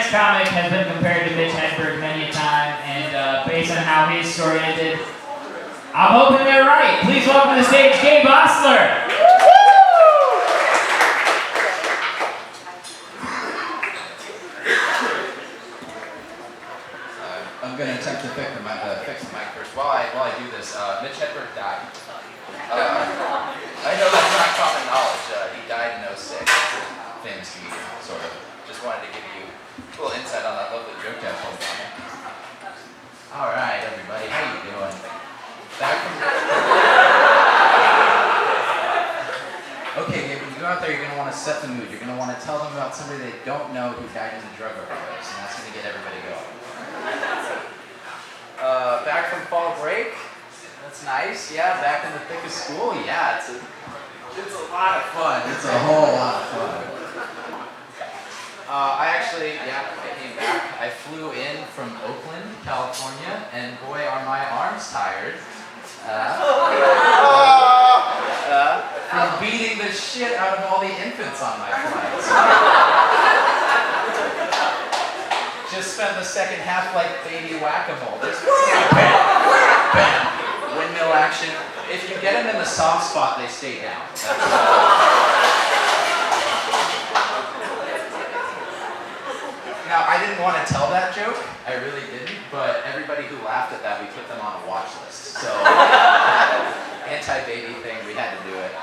next comic has been compared to Mitch Hedberg many a time, and based on how his story ended, I'm hoping they're right. Please welcome to the stage Gabe Osler. I'm going to attempt to fix the mic first. While I do this, Mitch Hedberg died. I know that's not common knowledge. He died in '06. Famous comedian, sort of. Just wanted to give you a little insight on that lovely joke I told about him. All right, everybody, how you doing? Back from... Okay, Gabe, when you go out there, you're going to want to set the mood. You're going to want to tell them about somebody they don't know who died in a drug overdose, and that's going to get everybody going. Back from fall break. That's nice. Yeah, back in the thick of school. Yeah, it's a lot of fun. It's a whole lot of fun. I came back. I flew in from Oakland, California, and boy, are my arms tired. From beating the shit out of all the infants on my flights. Just spent the second half like baby whack-a-mole. Just bam, bam, windmill action. If you get them in the soft spot, they stay down. Now, I didn't want to tell that joke. I really didn't. But everybody who laughed at that, we put them on a watch list. So, anti-baby thing, we had to do it.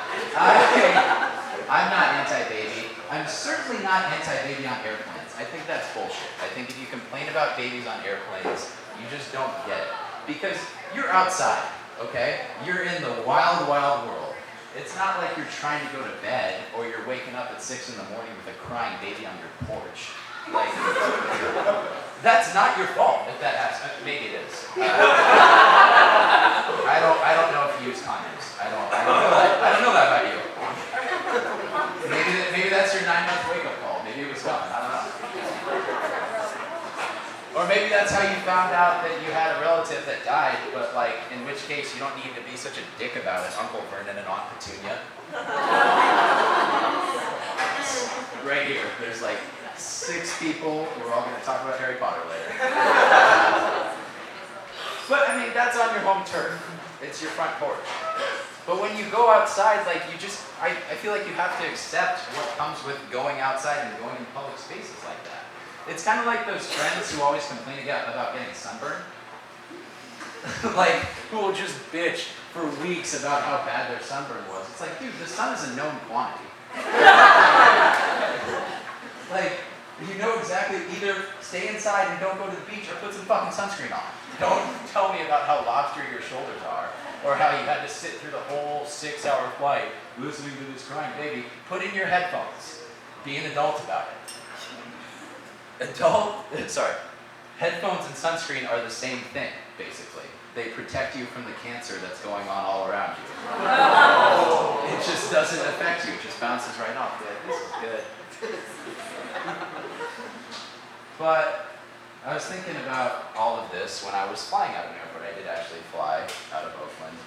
I'm not anti-baby. I'm certainly not anti-baby on airplanes. I think that's bullshit. I think if you complain about babies on airplanes, you just don't get it. Because you're outside, okay? You're in the wild, wild world. It's not like you're trying to go to bed or you're waking up at 6 in the morning with a crying baby on your porch. Like, that's not your fault if that happens. Maybe it is. I don't know if you use condoms. I don't know that about you. Maybe that's your 9-month wake-up call. Maybe it was coming. I don't know. Or maybe that's how you found out that you had a relative that died, but like, in which case you don't need to be such a dick about it, Uncle Vernon and Aunt Petunia. Right here, there's like 6 people. We're all going to talk about Harry Potter later. But I mean, that's on your home turf. It's your front porch. But when you go outside, like you just, I feel like you have to accept what comes with going outside and going in public spaces like that. It's kind of like those friends who always complain about getting sunburned. Like, who will just bitch for weeks about how bad their sunburn was. It's like, dude, the sun is a known quantity. Like, you know exactly, either stay inside and don't go to the beach or put some fucking sunscreen on. Don't tell me about how lobstery your shoulders are, or how you had to sit through the whole 6-hour flight listening to this crying baby. Put in your headphones. Be an adult about it. Headphones and sunscreen are the same thing, basically. They protect you from the cancer that's going on all around you. It just doesn't affect you. It just bounces right off. You're like, this is good. But I was thinking about all of this when I was flying out of an airport. I did actually fly out of Oakland.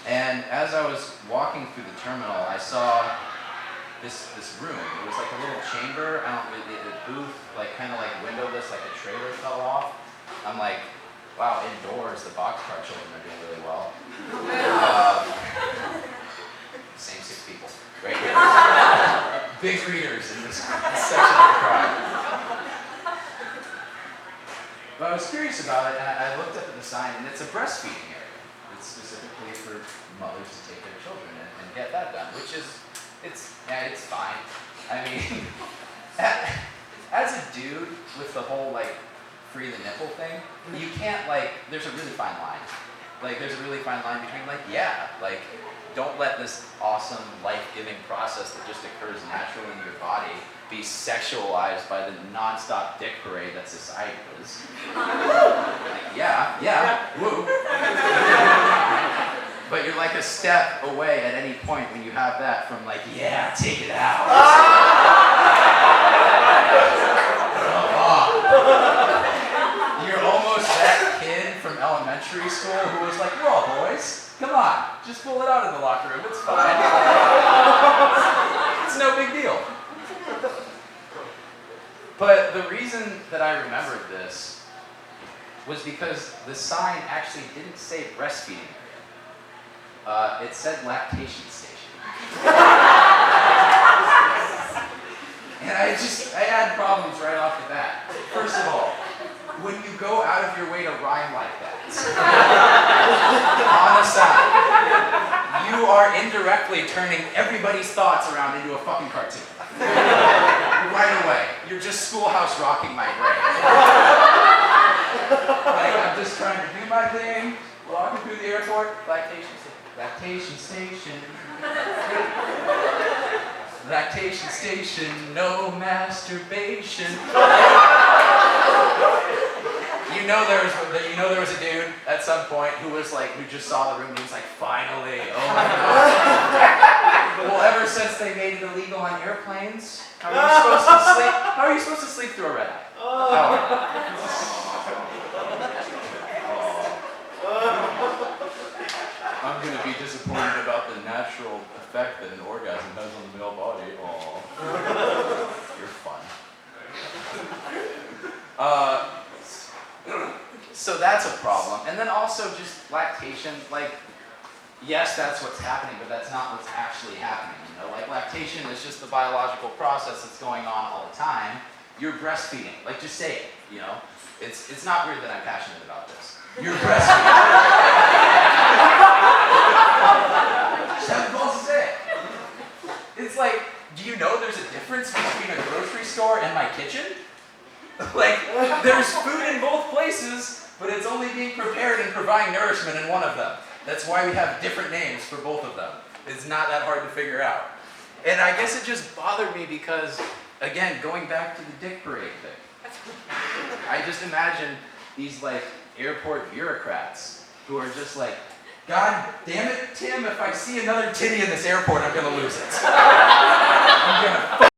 And as I was walking through the terminal, I saw this room. It was like a little chamber. The booth, like kind of like windowless, like a trailer fell off. I'm like, wow, indoors the boxcar children are doing really well. Same 6 people, right here. Big readers in this section of the crowd. But I was curious about it, and I looked up at the sign, and it's a breastfeeding area. It's specifically for mothers to take their children and get that done, which is, it's fine. I mean, as a dude with the whole, like, free the nipple thing, you can't, like, there's a really fine line. Like, there's a really fine line between, like, yeah, like, don't let this awesome, life-giving process that just occurs naturally in your body be sexualized by the non-stop dick parade that society is. Like, yeah, woo. But you're like a step away at any point when you have that from like, yeah, take it out. You're almost that kid from elementary school who was like, we're all boys. Come on, just pull it out in the locker room. It's fine. It's no big deal. But the reason that I remembered this was because the sign actually didn't say breastfeeding area. It said lactation station. And I had problems right off the bat. First of all, when you go out of your way to rhyme like that, on a sign, you are indirectly turning everybody's thoughts around into a fucking cartoon. Right away. You're just Schoolhouse rocking my brain. Like, I'm just trying to do my thing, walking through the airport, lactation station. Lactation station, no masturbation. You know there was a dude at some point who just saw the room and he was like, finally, oh my god. Well, ever since they made it illegal on airplanes, how are you supposed to sleep through a red eye? I'm going to be disappointed about the natural effect that an orgasm has on the male body. Aww. You're fun. So that's a problem. And then also just lactation, like, yes, that's what's happening, but that's not what's actually happening. You know, like lactation is just the biological process that's going on all the time. You're breastfeeding. Like, just say it, you know? It's not weird that I'm passionate about this. You're breastfeeding. Just have the balls to say it. It's like, do you know there's a difference between a grocery store and my kitchen? Like, there's food in both places, but it's only being prepared and providing nourishment in one of them. That's why we have different names for both of them. It's not that hard to figure out. And I guess it just bothered me because, again, going back to the dick parade thing, I just imagine these, like, airport bureaucrats who are just like, God damn it, Tim, if I see another titty in this airport, I'm gonna lose it. I'm gonna